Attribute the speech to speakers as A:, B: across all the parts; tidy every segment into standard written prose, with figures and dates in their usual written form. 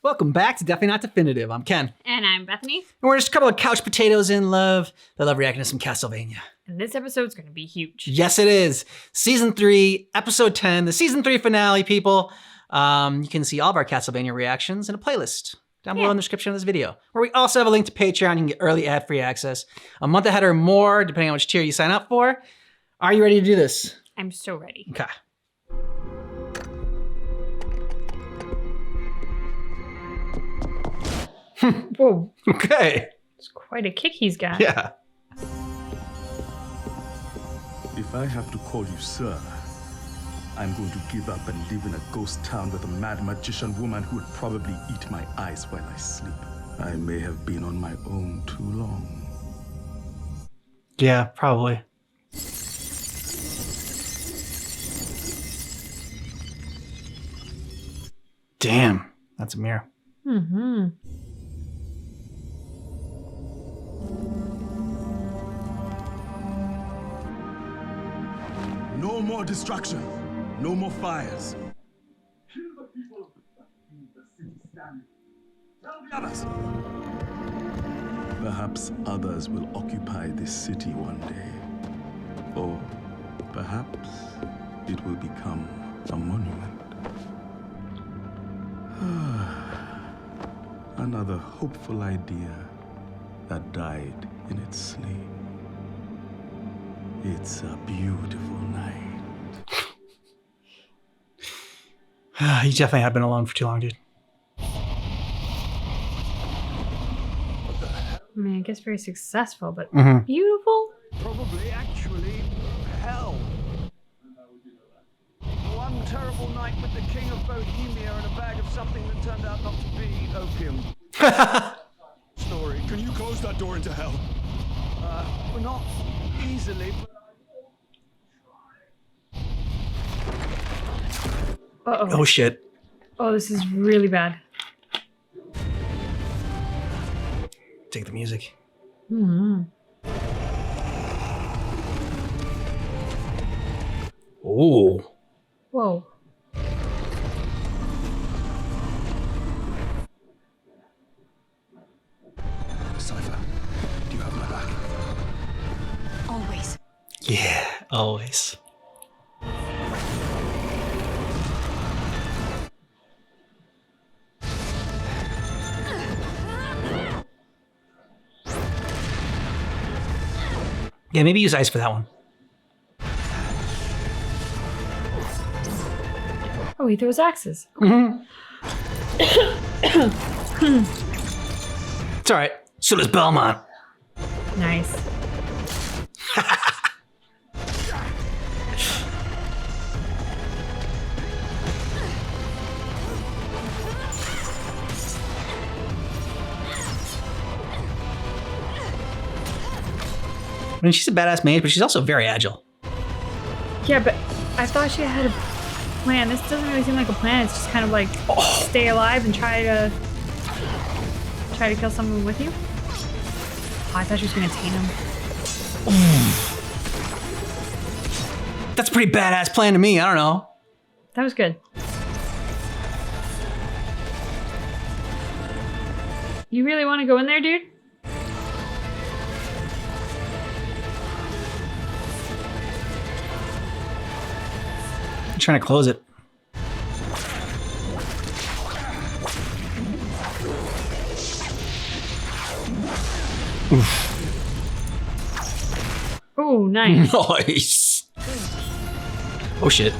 A: Welcome back to Definitely Not Definitive. I'm Ken.
B: And I'm Bethany.
A: And we're just a couple of couch potatoes in love that love reacting to some Castlevania.
B: And this episode's going to be huge.
A: Yes, it is. Season 3, Episode 10, the Season 3 finale, people. You can see all of our Castlevania reactions in a playlist down below in the description of this video, where we also have a link to Patreon. You can get early ad-free access a month ahead or more, depending on which tier you sign up for. Are you ready to do this?
B: I'm so ready.
A: Okay.
B: Whoa.
A: Okay.
B: It's quite a kick he's got.
A: Yeah.
C: If I have to call you sir, I'm going to give up and live in a ghost town with a mad magician woman who would probably eat my eyes while I sleep. I may have been on my own too long.
A: Yeah, probably. Damn, that's a mirror.
B: Mm-hmm.
C: No more destruction. No more fires. Kill the people. Leave the city standing. Tell the others. Perhaps others will occupy this city one day. Or perhaps it will become a monument. Another hopeful idea that died in its sleep. It's a beautiful night.
A: You definitely have been alone for too long, dude.
B: I mean, I guess very successful, but
A: Mhm.
B: beautiful?
D: Probably actually hell. One terrible night with the king of Bohemia and a bag of something that turned out not to be opium. Story.
C: Can you close that door into hell?
D: Well, not easily, but
B: Uh-oh.
A: Oh, shit.
B: Oh, this is really bad.
A: Take the music.
B: Mm-hmm.
A: Oh.
B: Whoa.
C: Cypher, do you have my back?
E: Always.
A: Yeah, always. Yeah, maybe use ice for that one.
B: Oh, he throws axes.
A: It's all right. So does Belmont.
B: Nice.
A: I mean, she's a badass mage, but she's also very agile.
B: Yeah, but I thought she had a plan. This doesn't really seem like a plan. It's just kind of like stay alive and try to kill someone with you. Oh, I thought she was gonna tame him.
A: That's a pretty badass plan to me. I don't know.
B: That was good. You really want to go in there, dude?
A: I'm trying to close it.
B: Oh, nice.
A: Nice. Oh shit.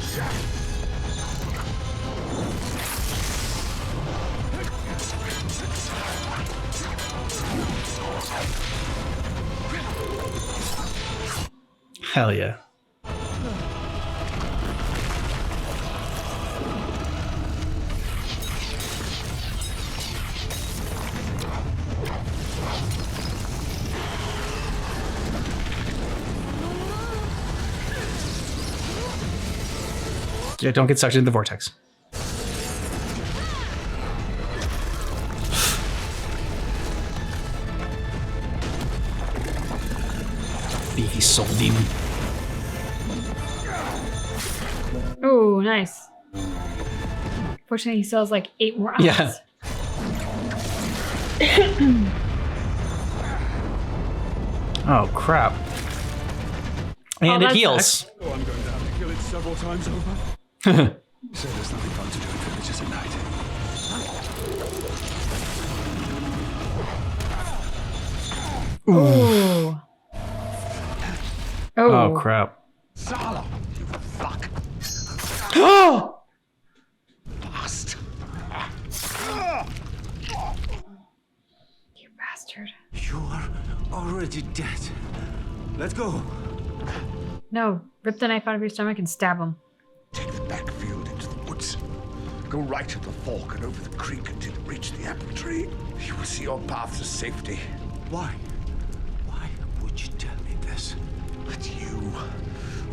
A: Hell yeah. Yeah, don't get sucked into the vortex. Beefy soul demon.
B: Oh, nice. Fortunately, he sells like 8 more eyes.
A: Yeah. Oh, crap. And it
B: that
A: heals.
B: sucks.
C: Oh, I'm going to have to kill it several times over. So there's nothing fun to do in villages at night.
B: Ooh.
A: Oh, crap.
C: Sala, you fuck.
A: Oh!
C: Bastard.
B: You bastard.
D: You are already dead. Let's go.
B: No, rip the knife out of your stomach and stab him.
C: Take the backfield into the woods. Go right at the fork and over the creek until you reach the apple tree. You will see your path to safety.
D: Why? Why would you tell me this?
C: But you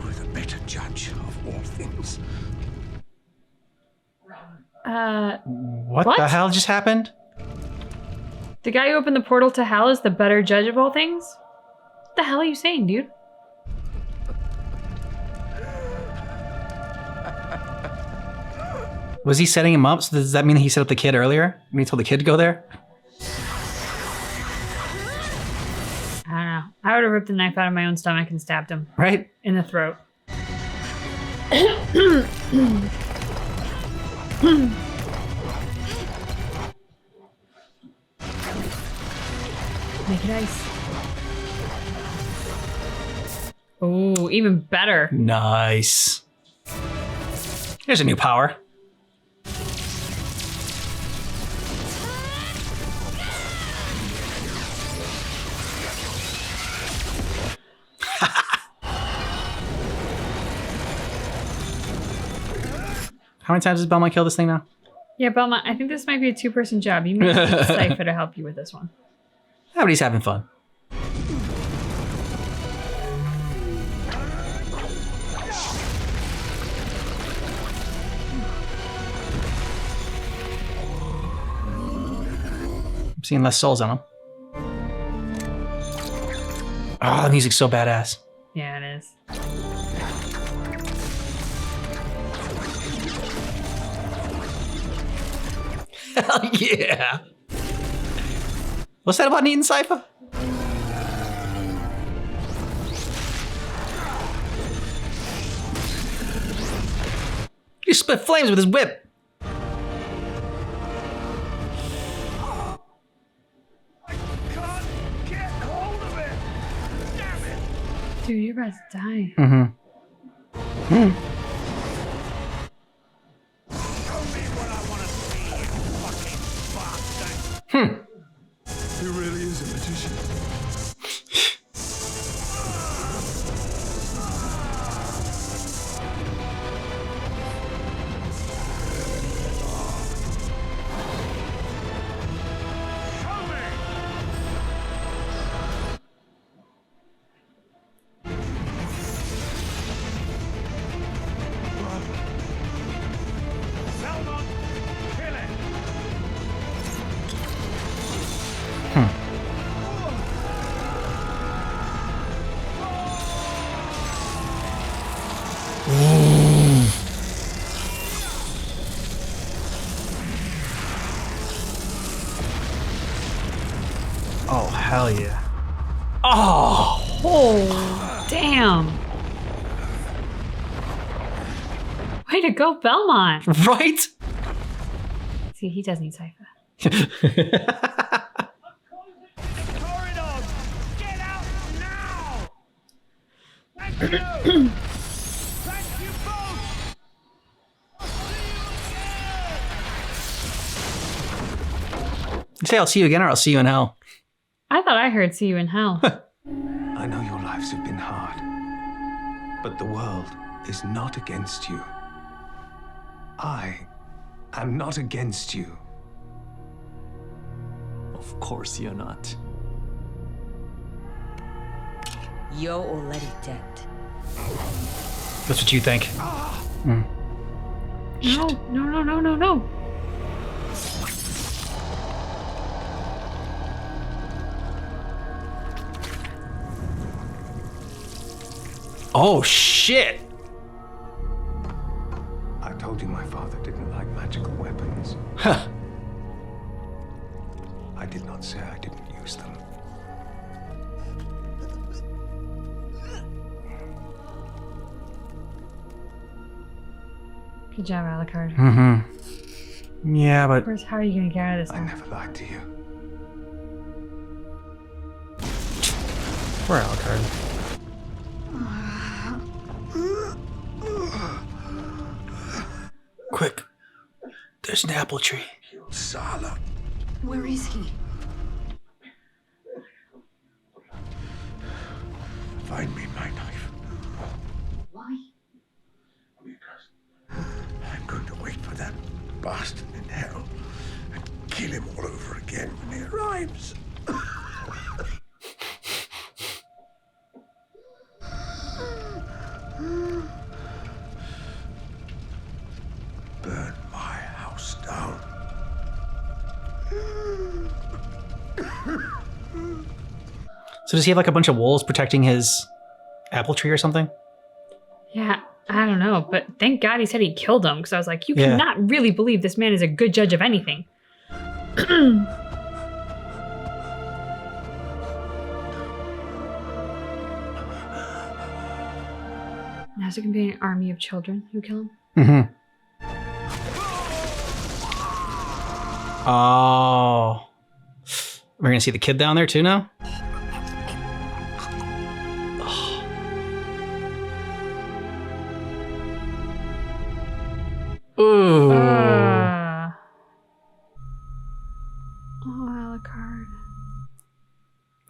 C: were the better judge of all things.
A: What
B: What?
A: the hell just happened?
B: The guy who opened the portal to hell is the better judge of all things? What the hell are you saying, dude?
A: Was he setting him up? So does that mean he set up the kid earlier? When he told the kid to go there?
B: I don't know. I would have ripped the knife out of my own stomach and stabbed him
A: Right?
B: in the throat. Make it ice. Oh, even better.
A: Nice. Here's a new power. How many times has Belmont killed this thing now?
B: Yeah, Belmont, I think this might be a two-person job. You may need Cypher to help you with this one.
A: Yeah, but he's having fun. I'm seeing less souls on him. Oh, the music's so badass.
B: Yeah, it is.
A: Hell yeah. What's that about needing Cypher? He split flames with his whip.
C: Can't get hold of it! Damn it!
B: Dude, you're about to die.
A: Mm-hmm.
C: Show me what I want to see, you fucking bastard! He really is a magician. Show me! Belmont, kill it!
A: Oh, hell yeah. Oh!
B: Oh, damn. Way to go, Belmont.
A: Right?
B: See, he does need Cypher.
C: Corridors! Get out now! Thank you! Thank you both! I'll see you again!
A: You say I'll see you again or I'll see you in hell.
B: I thought I heard see you in hell.
E: I know your lives have been hard, but the world is not against you. I am not against you.
F: Of course you're not.
G: You're already dead.
A: That's what you think.
B: No, no, no, no, no, no.
A: Oh, shit.
E: I told you my father didn't like magical weapons.
A: Huh.
E: I did not say I didn't use them.
B: Good job, Alucard.
A: Mm-hmm. Yeah, but
B: Where's how are you gonna get out of this
E: I
B: now?
E: never lied to you.
A: poor Alucard. Quick. There's an apple tree.
C: Sala.
G: Where is he?
C: Find me my knife.
G: Why?
C: Because I'm going to wait for that bastard in hell and kill him all over again when he arrives. Burn my house down.
A: So does he have like a bunch of wolves protecting his apple tree or something?
B: Yeah, I don't know, but thank God he said he killed him because I was like, you
A: Yeah.
B: cannot really believe this man is a good judge of anything. Now is it gonna be an army of children who kill him?
A: Mm-hmm. Oh. We're gonna see the kid down there too now? Ooh.
B: Oh, Alucard.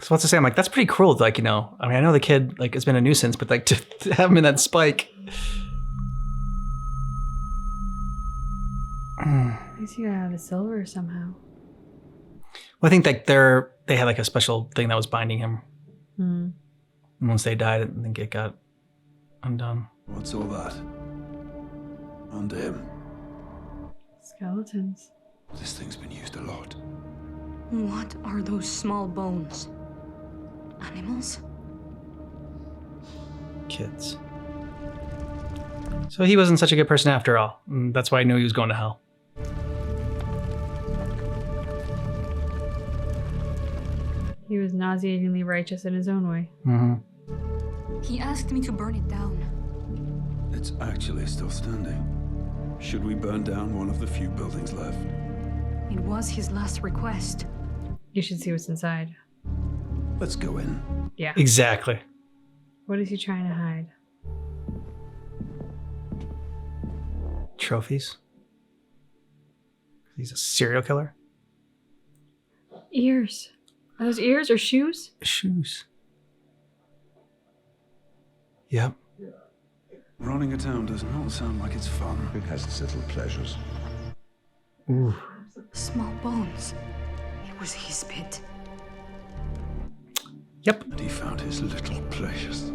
A: So what's to say? I'm like, that's pretty cruel. Like, you know, I mean, I know the kid like has been a nuisance, but like to have him in that spike.
B: At least he got out of the silver somehow.
A: Well, I think like they had like a special thing that was binding him.
B: Hmm.
A: And once they died, I think it got undone.
F: What's all that? Under him.
B: Skeletons.
F: This thing's been used a lot.
G: What are those small bones? Animals?
A: Kids. So he wasn't such a good person after all. And that's why I knew he was going to hell.
B: He was nauseatingly righteous in his own way.
A: Mm-hmm.
G: He asked me to burn it down.
F: It's actually still standing. Should we burn down one of the few buildings left?
G: It was his last request.
B: You should see what's inside.
F: Let's go in.
B: Yeah.
A: Exactly.
B: What is he trying to hide?
A: Trophies. He's a serial killer.
B: Ears. Are those ears or shoes?
A: Shoes. Yep.
F: Running a town does not sound like it's fun.
C: It has its little pleasures.
A: Ooh.
G: Small bones. It was his pit.
A: Yep.
F: And he found his little pleasures.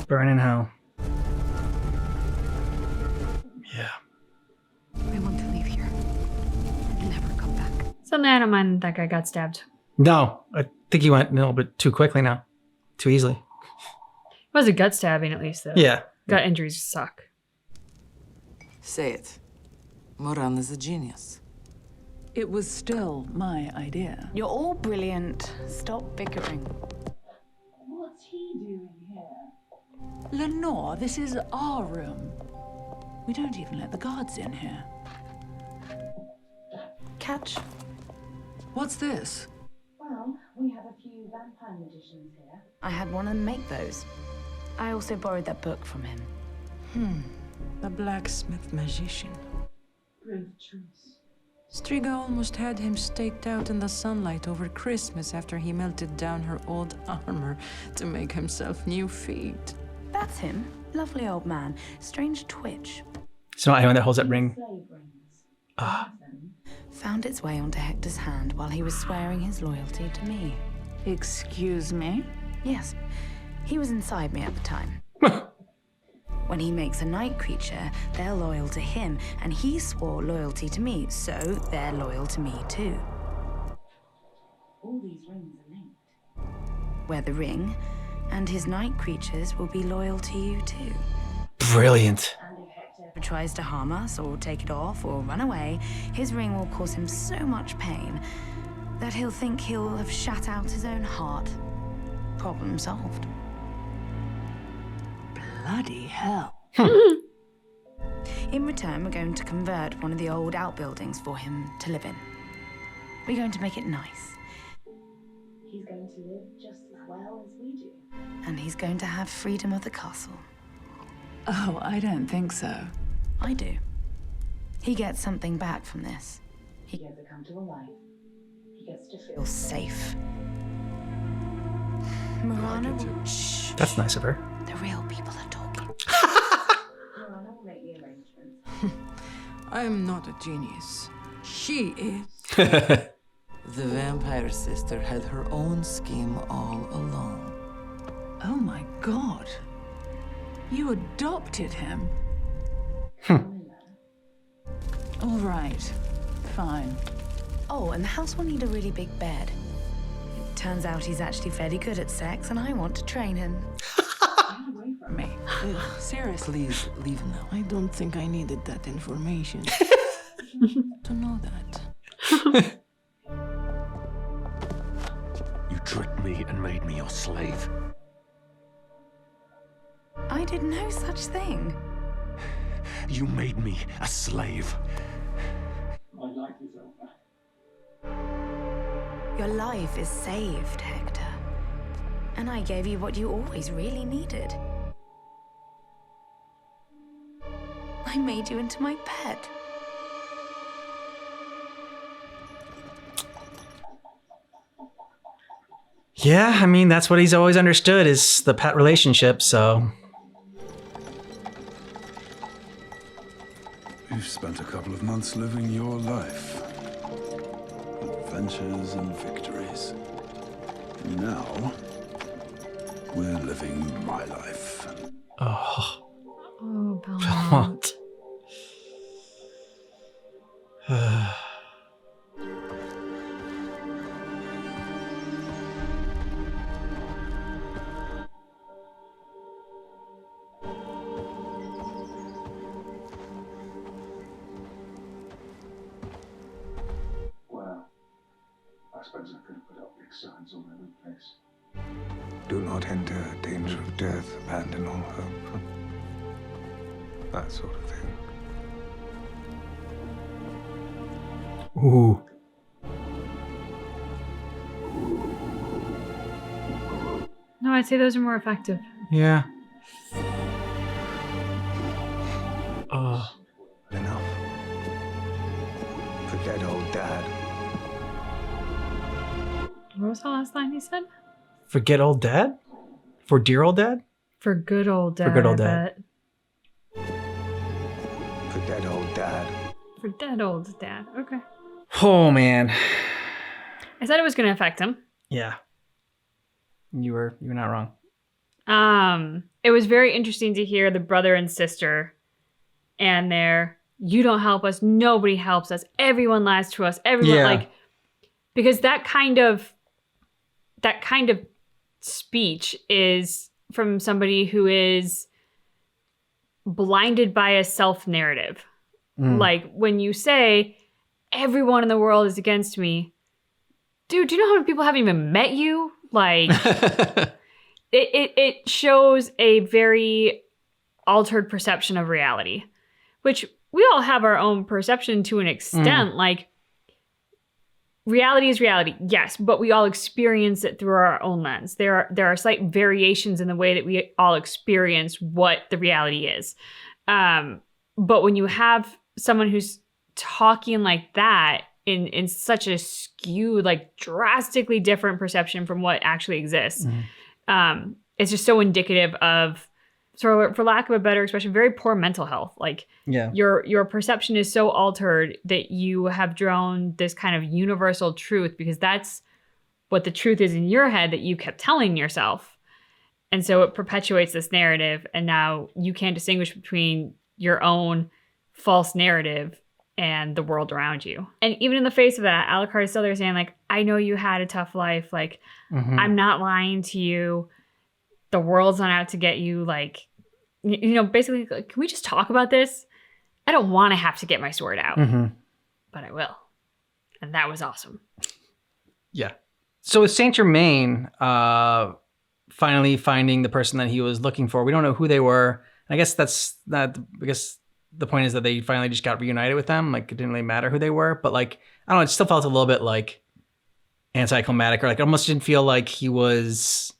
A: Burn in hell. Yeah.
G: I want to leave here. And never come back.
B: Suddenly I don't mind that guy got stabbed.
A: No, I think he went a little bit too quickly now. Too easily.
B: It was a gut stabbing at least though.
A: Yeah.
B: Gut injuries suck.
H: Say it. Moran is a genius.
I: It was still my idea.
J: You're all brilliant. Stop bickering.
I: What's he doing here? Lenore, this is our room. We don't even let the guards in here.
J: Catch.
I: What's this?
J: Well, we have a few vampire magicians here. I had one of them make those. I also borrowed that book from him.
H: A blacksmith magician.
I: Brave choice.
H: Striga almost had him staked out in the sunlight over Christmas after he melted down her old armor to make himself new feet.
J: That's him. Lovely old man. Strange twitch.
A: So anyone that holds that ring.
J: Slave rings.
A: Ah.
J: Found its way onto Hector's hand while he was swearing his loyalty to me.
I: Excuse me?
J: Yes, he was inside me at the time. When he makes a night creature, they're loyal to him, and he swore loyalty to me, so they're loyal to me too. All these rings are linked. Wear the ring, and his night creatures will be loyal to you too.
A: Brilliant.
J: And if Hector tries to harm us or take it off or run away, his ring will cause him so much pain that he'll think he'll have shut out his own heart. Problem solved.
I: Bloody hell.
J: In return, we're going to convert one of the old outbuildings for him to live in. We're going to make it nice. He's going to live just as well as we do. And he's going to have freedom of the castle.
I: Oh, I don't think so.
J: I do. He gets something back from this. He gets to come to a life. He gets to feel safe. Morana will... Shh.
A: That's nice of her.
J: The real people are talking. Morana will make the arrangements.
H: I am not a genius. She is.
K: The vampire sister had her own scheme all along.
I: Oh my god. You adopted him? All right. Fine.
J: Oh, and the house will need a really big bed. It turns out he's actually fairly good at sex, and I want to train him.
I: Get away from me.
H: Seriously.
K: Please leave now.
H: I don't think I needed that information. To know that.
E: You tricked me and made me your slave.
J: I did no such thing.
E: You made me a slave.
F: My life is over.
J: Your life is saved, Hector. And I gave you what you always really needed. I made you into my pet.
A: Yeah, I mean, that's what he's always understood is the pet relationship, so...
F: You've spent a couple of months living your life. Adventures and victories. Now, we're living my life.
A: Oh,
B: Oh, Belmont.
A: Belmont.
C: Well, I suppose I could have put up big signs all over the place.
E: Do not enter danger of death, abandon all hope. That sort of thing.
A: Ooh.
B: No, I'd say those are more effective.
A: Yeah.
E: Enough. For dead old dad.
B: What was the last line he said?
A: Forget old dad? For dear old dad?
B: For good old dad.
A: For good old
B: I
A: dad.
B: bet.
E: For dead old dad.
B: For dead old dad. Okay.
A: Oh, man.
B: I said it was going to affect him.
A: Yeah. You were not wrong.
B: It was very interesting to hear the brother and sister and their, you don't help us, nobody helps us, everyone lies to us, everyone, like, because that kind of speech is from somebody who is blinded by a self-narrative. Like, when you say, everyone in the world is against me, dude, do you know how many people haven't even met you? Like, it shows a very altered perception of reality, which we all have our own perception to an extent. Like, reality is reality, yes, but we all experience it through our own lens. There are slight variations in the way that we all experience what the reality is. But when you have someone who's talking like that in such a skewed, like drastically different perception from what actually exists, it's just so indicative of, so for lack of a better expression, very poor mental health. Like, your perception is so altered that you have drawn this kind of universal truth, because that's what the truth is in your head that you kept telling yourself. And so it perpetuates this narrative, and now you can't distinguish between your own false narrative and the world around you. And even in the face of that, Alucard is still there saying, like, I know you had a tough life. Like, I'm not lying to you. The world's not out to get you. Like, you know, basically, like, can we just talk about this? I don't want to have to get my sword out,
A: Mm-hmm.
B: but I will. And that was awesome.
A: Yeah. So with Saint Germain finally finding the person that he was looking for, we don't know who they were. I guess that's not. I guess the point is that they finally just got reunited with them. Like it didn't really matter who they were, but like I don't know, it still felt a little bit like anticlimactic, or like it almost didn't feel like he was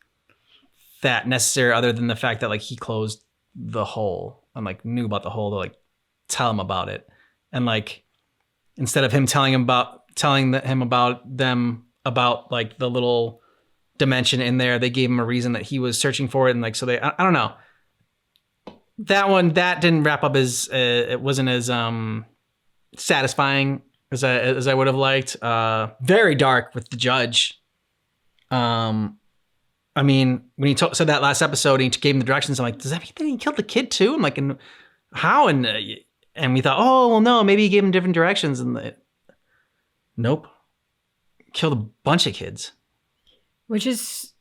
A: that necessary, other than the fact that like he closed the hole and like knew about the hole to like tell him about it, and like instead of him telling him about them about like the little dimension in there, they gave him a reason that he was searching for it, and like so they I don't know. That didn't wrap up as it wasn't as satisfying as I would have liked. Very dark with the judge. I mean, when he said that last episode, and he gave him the directions. I'm like, does that mean that he killed the kid too? I'm like, and how? And we thought, oh well, no, maybe he gave him different directions. And nope, killed a bunch of kids.
B: Which is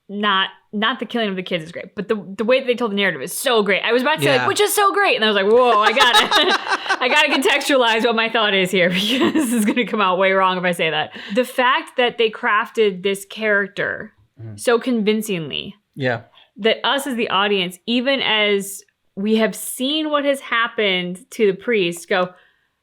B: not the killing of the kids is great, but the way that they told the narrative is so great. I was about to say like, which is so great, and I was like, whoa, I gotta contextualize what my thought is here, because this is gonna come out way wrong if I say that. The fact that they crafted this character so convincingly, that us as the audience, even as we have seen what has happened to the priest, go,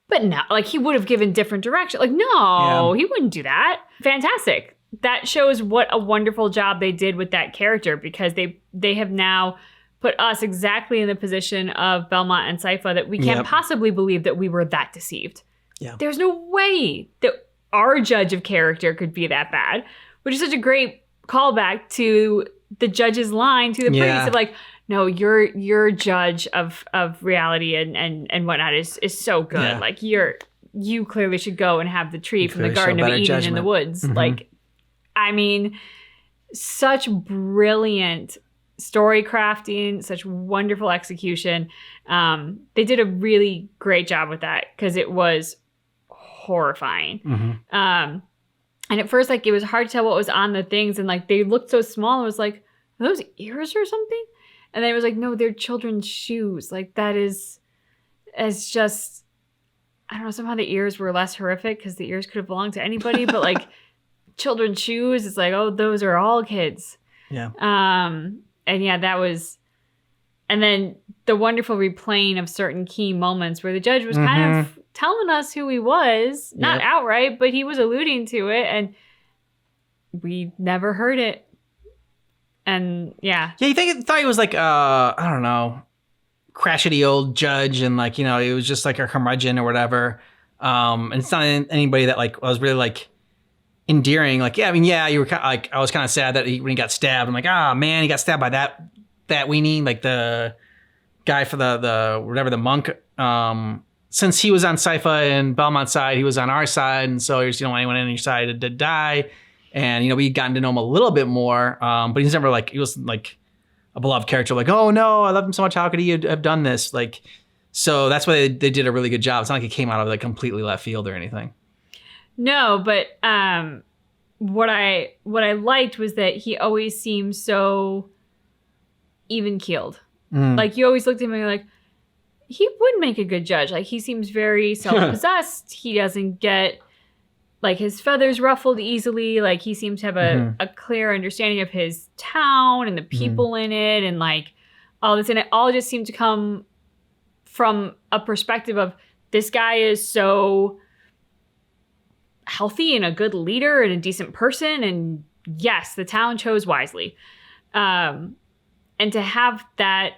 B: but no, like he would have given different direction. Like, no, he wouldn't do that. Fantastic. That shows what a wonderful job they did with that character, because they have now put us exactly in the position of Belmont and Sypha that we can't possibly believe that we were that deceived. Yeah. There's no way that our judge of character could be that bad, which is such a great callback to the judge's line to the priest of like, no, your judge of reality and whatnot is so good. Yeah. Like you clearly should go and have the tree from the Garden of Eden in the woods. Mm-hmm. Like, I mean, such brilliant story crafting, such wonderful execution. They did a really great job with that, because it was horrifying. Mm-hmm. And at first, like, it was hard to tell what was on the things, and like they looked so small. I was like, are those ears or something? And then it was like, no, they're children's shoes. Like that is just, I don't know, somehow the ears were less horrific because the ears could have belonged to anybody, but like children's shoes, it's like, oh, those are all kids. Yeah. And yeah, that was, and then the wonderful replaying of certain key moments where the judge was kind of telling us who he was, not outright, but he was alluding to it, and we never heard it. And yeah, you
A: thought he was like I don't know, crotchety old judge, and like, you know, it was just like a curmudgeon or whatever. And it's not anybody that like was really like endearing. Like, yeah, I mean, yeah, you were kind of like, I was kind of sad that when he got stabbed, I'm like, oh man, he got stabbed by that weenie, like the guy for the whatever, the monk. Since he was on Sypha and Belmont's side, he was on our side, and so you don't want anyone on your side to die. And, you know, we'd gotten to know him a little bit more, but he's never like, he wasn't like a beloved character. Like, oh no, I love him so much. How could he have done this? Like, so that's why they did a really good job. It's not like it came out of like completely left field or anything.
B: No, but what I liked was that he always seemed so even keeled. Like you always looked at him and you're like, he would make a good judge. Like he seems very self-possessed. He doesn't get like his feathers ruffled easily. Like he seems to have a clear understanding of his town and the people in it, and like all this. And it all just seemed to come from a perspective of this guy is so healthy and a good leader and a decent person. And yes, the town chose wisely. And to have that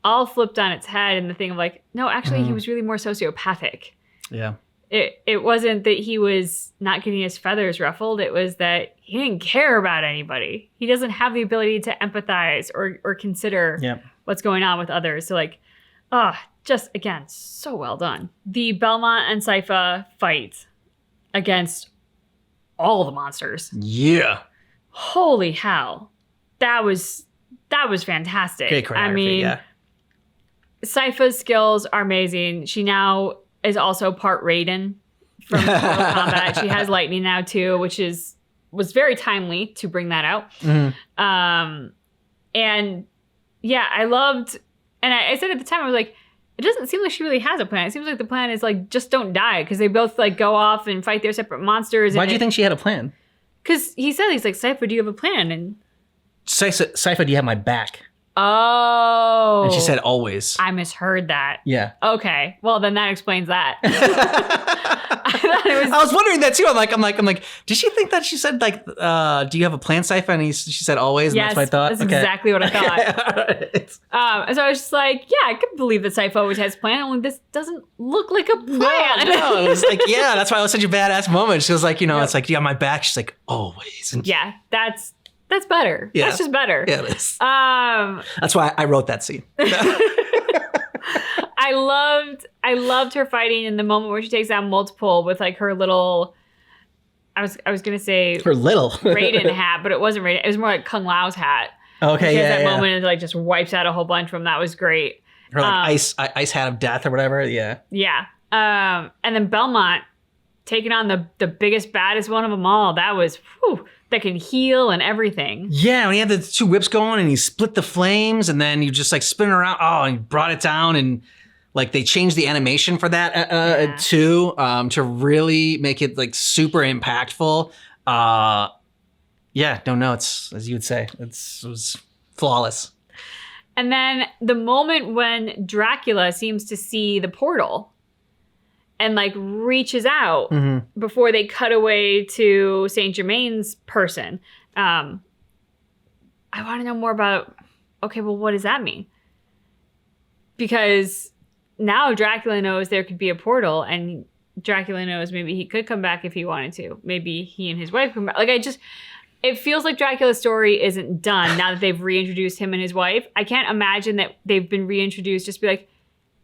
B: all flipped on its head, and the thing of like, no, actually he was really more sociopathic. Yeah. It wasn't that he was not getting his feathers ruffled. It was that he didn't care about anybody. He doesn't have the ability to empathize or consider what's going on with others. So like, just again, so well done. The Belmont and Sypha fight against all the monsters. Yeah. Holy hell. That was fantastic. Great choreography, I mean, Sypha's skills are amazing. She now is also part Raiden from Mortal Kombat. She has lightning now too, which was very timely to bring that out. And yeah, I loved, and I said at the time, I was like, it doesn't seem like she really has a plan. It seems like the plan is like, just don't die, because they both like go off and fight their separate monsters.
A: Why do you think she had a plan?
B: Because he said, he's like, Sypha, do you have a plan? And
A: Sypha, do you have my back?
B: Oh.
A: And she said always.
B: I misheard that.
A: Yeah.
B: Okay. Well, then that explains that. I
A: was wondering that too. I'm like, did she think that she said like, do you have a plan, Sypha? And she said always.
B: Yes,
A: and that's what I thought.
B: That's exactly what I thought. So I was just like, yeah, I could believe that Sypha always has a plan. Only this doesn't look like a plan.
A: No. It was like, yeah, that's why it was such a badass moment. She was like, it's like, do you have my back? She's like, always. And
B: yeah, that's better.
A: Yeah.
B: That's just better.
A: Yeah, it is.
B: That's
A: why I wrote that scene.
B: I loved her fighting in the moment where she takes out multiple with like her little, I was gonna say
A: her little
B: Raiden hat, but it wasn't Raiden. It was more like Kung Lao's hat.
A: Okay,
B: she has
A: yeah,
B: that
A: yeah.
B: moment and like just wipes out a whole bunch of them. That was great.
A: Her like ice hat of death or whatever. Yeah.
B: Yeah. And then Belmont taking on the biggest, baddest one of them all. That was, that can heal and everything.
A: Yeah, when he had the two whips going and he split the flames and then you just like spin it around. Oh, and he brought it down and like they changed the animation for that too to really make it like super impactful. It's as you would say, it was flawless.
B: And then the moment when Dracula seems to see the portal and like reaches out before they cut away to Saint Germain's person. I want to know more about, okay, well, what does that mean? Because now Dracula knows there could be a portal and Dracula knows maybe he could come back if he wanted to. Maybe he and his wife come back. Like it feels like Dracula's story isn't done now that they've reintroduced him and his wife. I can't imagine that they've been reintroduced just be like,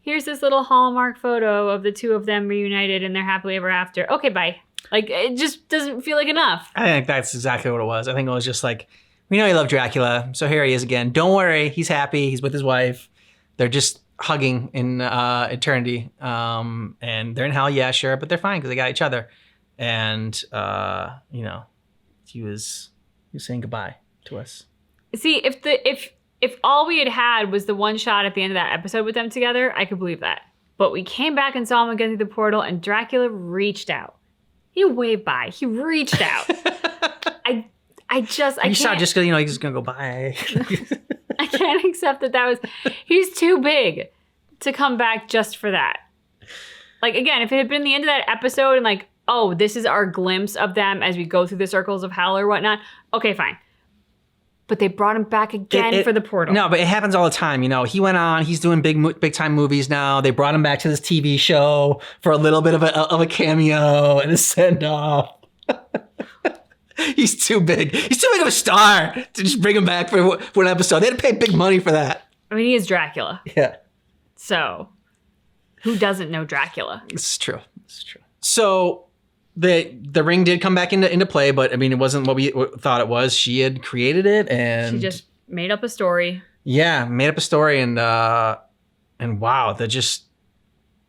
B: here's this little Hallmark photo of the two of them reunited and they're happily ever after. Okay, bye. Like, it just doesn't feel like enough.
A: I think that's exactly what it was. I think it was just like, we know you love Dracula, so here he is again. Don't worry, he's happy. He's with his wife. They're just hugging in eternity. And they're in hell, yeah, sure, but they're fine because they got each other. And, he was saying goodbye to us.
B: See, if all we had was the one shot at the end of that episode with them together, I could believe that. But we came back and saw him again through the portal, and Dracula reached out. He waved by. He reached out. I can't.
A: Shot just because he's gonna go by.
B: I can't accept that was. He's too big to come back just for that. Like again, if it had been the end of that episode and like, oh, this is our glimpse of them as we go through the circles of hell or whatnot. Okay, fine. But they brought him back again for the portal.
A: No, but it happens all the time. He went on. He's doing big time movies now. They brought him back to this TV show for a little bit of a cameo and a send off. He's too big. He's too big of a star to just bring him back for an episode. They had to pay big money for that.
B: I mean, he is Dracula.
A: Yeah.
B: So, who doesn't know Dracula?
A: This is true. So. The ring did come back into play, but I mean, it wasn't what we thought it was. She had created it, and
B: she just made up a story.
A: Yeah, made up a story, and wow, they're just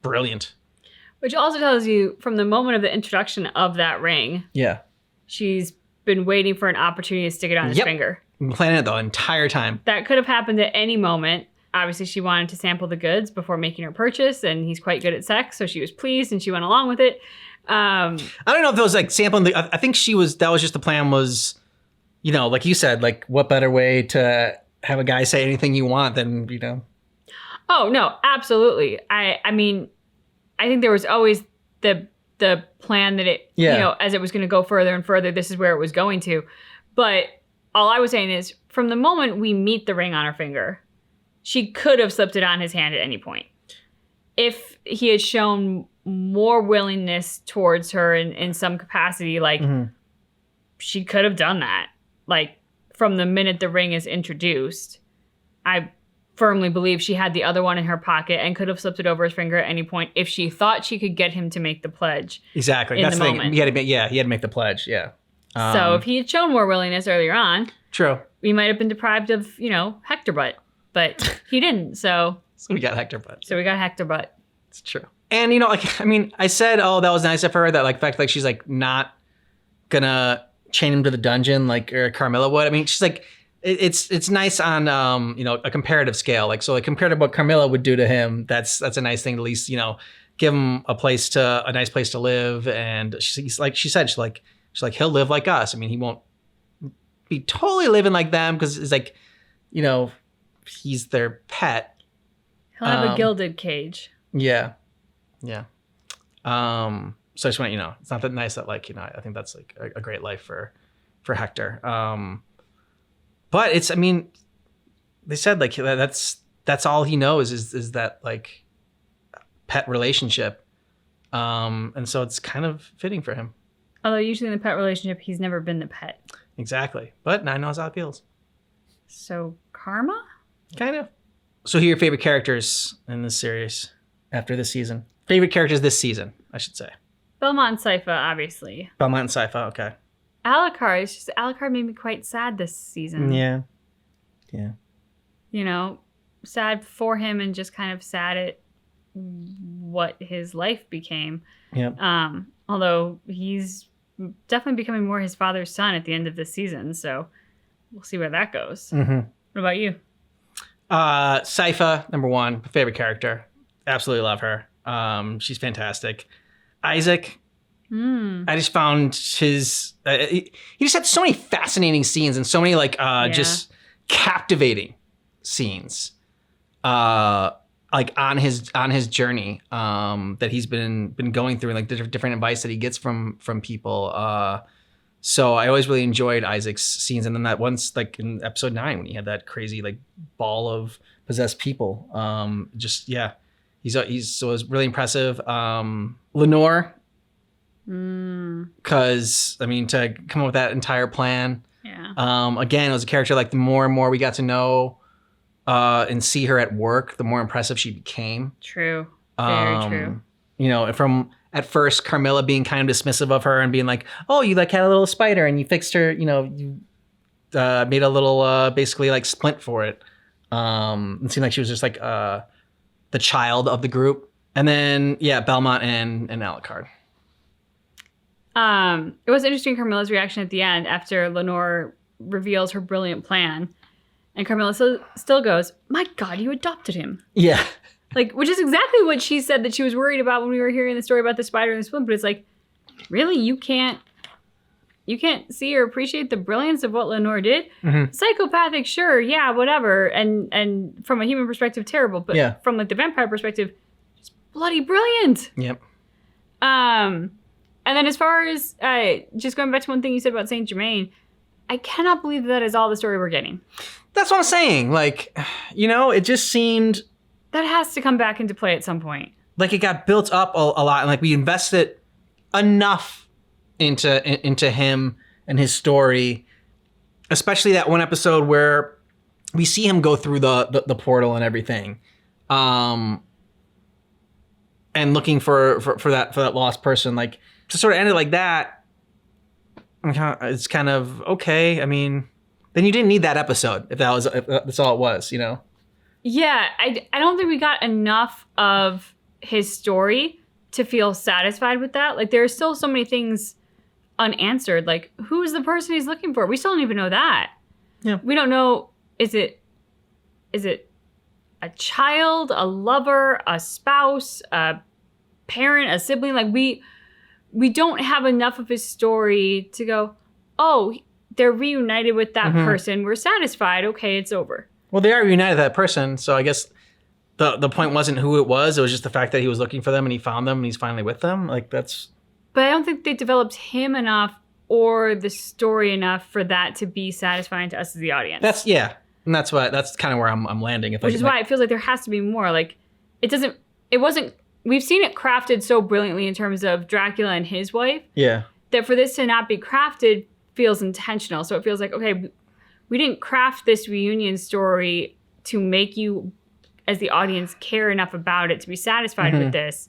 A: brilliant.
B: Which also tells you, from the moment of the introduction of that ring, she's been waiting for an opportunity to stick it on his finger.
A: Been planning it the entire time.
B: That could have happened at any moment. Obviously, she wanted to sample the goods before making her purchase, and he's quite good at sex, so she was pleased, and she went along with it.
A: I don't know if it was like sampling. I think that was just the plan was, like you said, like what better way to have a guy say anything you want than,
B: Oh, no, absolutely. I mean, I think there was always the plan that it, as it was going to go further and further, this is where it was going to. But all I was saying is from the moment we meet the ring on her finger, she could have slipped it on his hand at any point. If he had shown more willingness towards her in some capacity, like she could have done that. Like from the minute the ring is introduced, I firmly believe she had the other one in her pocket and could have slipped it over his finger at any point if she thought she could get him to make the pledge.
A: Exactly. That's the thing. He had to make the pledge. Yeah.
B: So if he had shown more willingness earlier on,
A: true,
B: we might have been deprived of, Hector Butt, but he didn't. So
A: we got Hector Butt.
B: It's true.
A: And, I said, oh, that was nice of her, that, like, fact, like, she's, like, not gonna chain him to the dungeon like Carmilla would. I mean, she's, like, it's nice on a comparative scale. Like so, like compared to what Carmilla would do to him, that's a nice thing to at least give him a nice place to live. And she's like she said, she's like he'll live like us. I mean, he won't be totally living like them because it's like he's their pet.
B: He'll have a gilded cage.
A: Yeah. So I just want it's not that nice that I think that's like a great life for Hector. But it's, I mean, they said like that's all he knows is that like pet relationship. And so it's kind of fitting for him.
B: Although usually in the pet relationship, he's never been the pet.
A: Exactly. But now he knows how it feels.
B: So karma?
A: Kind of. So who are your favorite characters in this series after this season? Favorite characters this season, I should say.
B: Belmont and Sypha, obviously.
A: Belmont and Sypha, okay.
B: Alucard, it's just Alucard made me quite sad this season.
A: Yeah.
B: Sad for him and just kind of sad at what his life became.
A: Yeah.
B: Although he's definitely becoming more his father's son at the end of this season, so we'll see where that goes.
A: Mm-hmm.
B: What about you?
A: Sypha, number one, favorite character. Absolutely love her. She's fantastic. Isaac. I just found his. He just had so many fascinating scenes and so many just captivating scenes. Like on his journey that he's been going through, and like the different advice that he gets from people. So I always really enjoyed Isaac's scenes, and then that once like in episode 9 when he had that crazy like ball of possessed people. He's so it was really impressive. Lenore. Because I mean, to come up with that entire plan.
B: Yeah.
A: Again, it was a character like the more and more we got to know and see her at work, the more impressive she became.
B: True. Very true.
A: From at first Carmilla being kind of dismissive of her and being like, "Oh, you like had a little spider and you fixed her. You made a little basically like splint for it." It seemed like she was just like the child of the group. And then Belmont and Alucard.
B: It was interesting Carmilla's reaction at the end after Lenore reveals her brilliant plan. And Carmilla still goes, "My God, you adopted him."
A: Yeah.
B: Like, which is exactly what she said that she was worried about when we were hearing the story about the spider and the splint. But it's like, really? You can't see or appreciate the brilliance of what Lenore did?
A: Mm-hmm.
B: Psychopathic, sure, yeah, whatever. And from a human perspective, terrible. But from like the vampire perspective, just bloody brilliant.
A: Yep.
B: And then as far as just going back to one thing you said about Saint Germain, I cannot believe that is all the story we're getting.
A: That's what I'm saying. Like, it just seemed
B: that has to come back into play at some point.
A: Like it got built up a lot, and like we invested enough into him and his story, especially that one episode where we see him go through the portal and everything, and looking for that lost person. Like to sort of end it like that, it's kind of okay. I mean, then you didn't need that episode if that's all it was,
B: Yeah, I don't think we got enough of his story to feel satisfied with that. Like there are still so many things unanswered. Like who is the person he's looking for? We still don't even know that.
A: Yeah.
B: We don't know. Is it a child, a lover, a spouse, a parent, a sibling? Like we don't have enough of his story to go, oh, they're reunited with that person. We're satisfied. Okay, it's over.
A: Well, they are reunited with that person, so I guess the point wasn't who it was just the fact that he was looking for them and he found them and he's finally with them. Like that's.
B: But I don't think they developed him enough or the story enough for that to be satisfying to us as the audience.
A: And that's kind of where I'm landing.
B: Which is why it feels like there has to be more. Like it wasn't. We've seen it crafted so brilliantly in terms of Dracula and his wife.
A: Yeah.
B: That for this to not be crafted feels intentional. So it feels like, okay, we didn't craft this reunion story to make you, as the audience, care enough about it to be satisfied with this.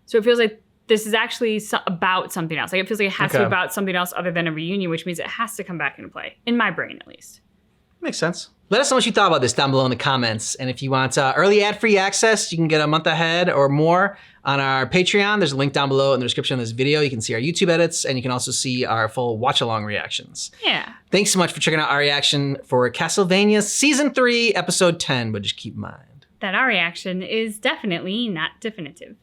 B: So it feels like this is actually about something else. Like it feels like it has to be about something else other than a reunion, which means it has to come back into play, in my brain at least.
A: Makes sense. Let us know what you thought about this down below in the comments. And if you want early ad-free access, you can get a month ahead or more on our Patreon. There's a link down below in the description of this video. You can see our YouTube edits, and you can also see our full watch-along reactions.
B: Yeah.
A: Thanks so much for checking out our reaction for Castlevania Season 3, Episode 10, but just keep in mind
B: that our reaction is definitely not definitive.